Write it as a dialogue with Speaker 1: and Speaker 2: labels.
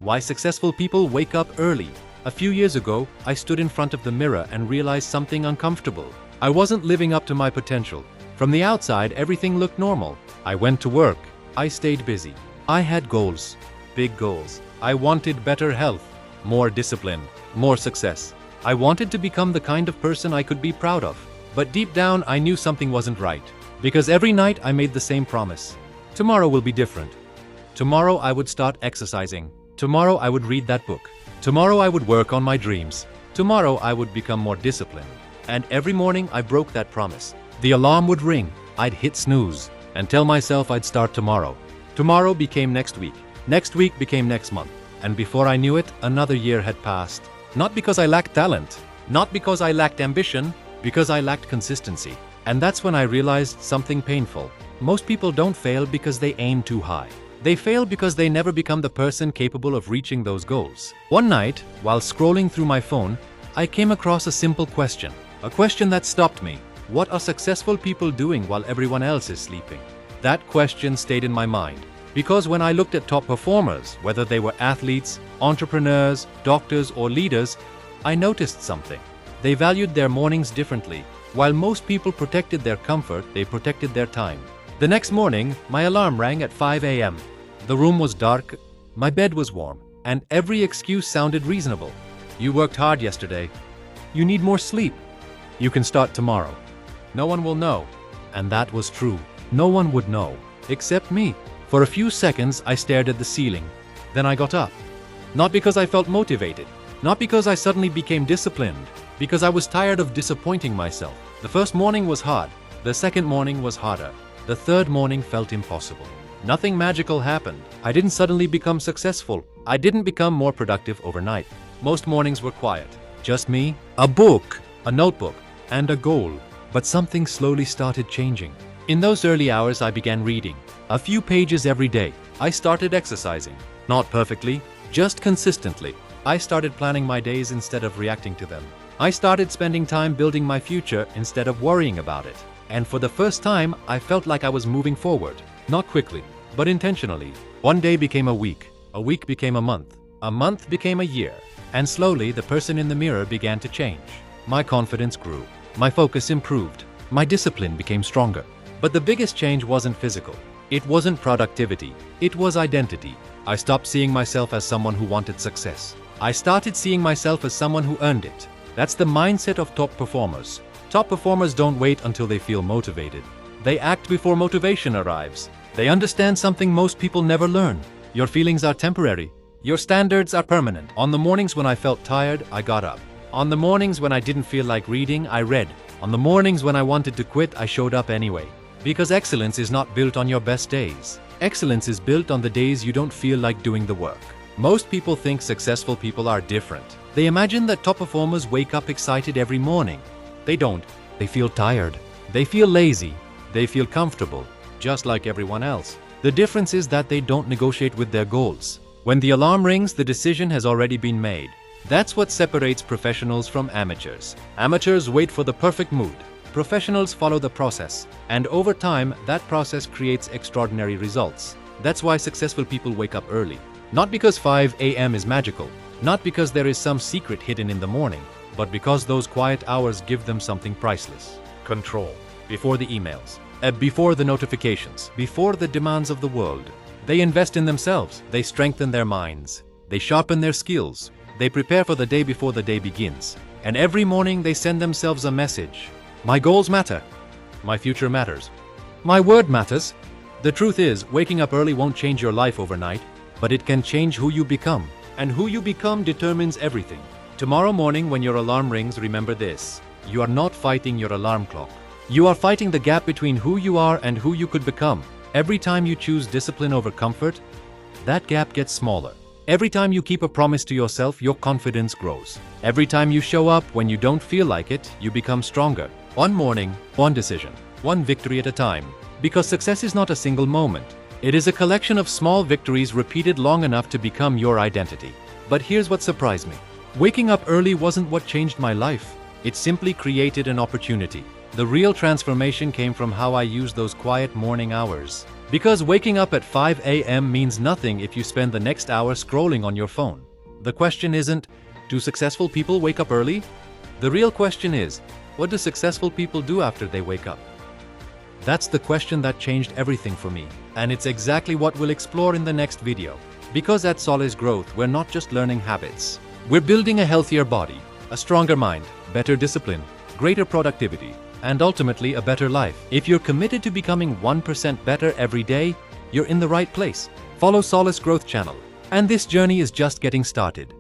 Speaker 1: Why successful people wake up early. A few years ago, I stood in front of the mirror and realized something uncomfortable. I wasn't living up to my potential. From the outside, everything looked normal. I went to work. I stayed busy. I had goals. Big goals. I wanted better health, more discipline, more success. I wanted to become the kind of person I could be proud of. But deep down, I knew something wasn't right. Because every night I made the same promise. Tomorrow will be different. Tomorrow I would start exercising. Tomorrow I would read that book. Tomorrow I would work on my dreams. Tomorrow I would become more disciplined. And every morning I broke that promise. The alarm would ring. I'd hit snooze and tell myself I'd start tomorrow. Tomorrow became next week. Next week became next month. And before I knew it, another year had passed. Not because I lacked talent. Not because I lacked ambition. Because I lacked consistency. And that's when I realized something painful. Most people don't fail because they aim too high. They fail because they never become the person capable of reaching those goals. One night, while scrolling through my phone, I came across a simple question. A question that stopped me. What are successful people doing while everyone else is sleeping? That question stayed in my mind. Because when I looked at top performers, whether they were athletes, entrepreneurs, doctors, or leaders, I noticed something. They valued their mornings differently. While most people protected their comfort, they protected their time. The next morning, my alarm rang at 5 a.m. The room was dark, my bed was warm, and every excuse sounded reasonable. You worked hard yesterday. You need more sleep. You can start tomorrow. No one will know. And that was true. No one would know, except me. For a few seconds, I stared at the ceiling. Then I got up. Not because I felt motivated. Not because I suddenly became disciplined. Because I was tired of disappointing myself. The first morning was hard. The second morning was harder. The third morning felt impossible. Nothing magical happened. I didn't suddenly become successful. I didn't become more productive overnight. Most mornings were quiet. Just me, a book, a notebook, and a goal. But something slowly started changing. In those early hours, I began reading. A few pages every day. I started exercising. Not perfectly, just consistently. I started planning my days instead of reacting to them. I started spending time building my future instead of worrying about it. And for the first time, I felt like I was moving forward. Not quickly, but intentionally. One day became a week became a month became a year. And slowly, the person in the mirror began to change. My confidence grew. My focus improved. My discipline became stronger. But the biggest change wasn't physical. It wasn't productivity. It was identity. I stopped seeing myself as someone who wanted success. I started seeing myself as someone who earned it. That's the mindset of top performers. Top performers don't wait until they feel motivated. They act before motivation arrives. They understand something most people never learn. Your feelings are temporary. Your standards are permanent. On the mornings when I felt tired, I got up. On the mornings when I didn't feel like reading, I read. On the mornings when I wanted to quit, I showed up anyway. Because excellence is not built on your best days. Excellence is built on the days you don't feel like doing the work. Most people think successful people are different. They imagine that top performers wake up excited every morning. They don't. They feel tired. They feel lazy. They feel comfortable, just like everyone else. The difference is that they don't negotiate with their goals. When the alarm rings, the decision has already been made. That's what separates professionals from amateurs. Amateurs wait for the perfect mood. Professionals follow the process. And over time, that process creates extraordinary results. That's why successful people wake up early. Not because 5 a.m. is magical. Not because there is some secret hidden in the morning. But because those quiet hours give them something priceless. Control. Before the emails. Before the notifications. Before the demands of the world. They invest in themselves. They strengthen their minds. They sharpen their skills. They prepare for the day before the day begins. And every morning they send themselves a message. My goals matter. My future matters. My word matters. The truth is, waking up early won't change your life overnight, but it can change who you become. And who you become determines everything. Tomorrow morning when your alarm rings, remember this. You are not fighting your alarm clock. You are fighting the gap between who you are and who you could become. Every time you choose discipline over comfort, that gap gets smaller. Every time you keep a promise to yourself, your confidence grows. Every time you show up when you don't feel like it, you become stronger. One morning, one decision, one victory at a time. Because success is not a single moment. It is a collection of small victories repeated long enough to become your identity. But here's what surprised me. Waking up early wasn't what changed my life. It simply created an opportunity. The real transformation came from how I used those quiet morning hours. Because waking up at 5 a.m. means nothing if you spend the next hour scrolling on your phone. The question isn't, do successful people wake up early? The real question is, what do successful people do after they wake up? That's the question that changed everything for me, and it's exactly what we'll explore in the next video. Because at Solace Growth, we're not just learning habits. We're building a healthier body, a stronger mind, better discipline, greater productivity, and ultimately a better life. If you're committed to becoming 1% better every day, you're in the right place. Follow Solace Growth channel. And this journey is just getting started.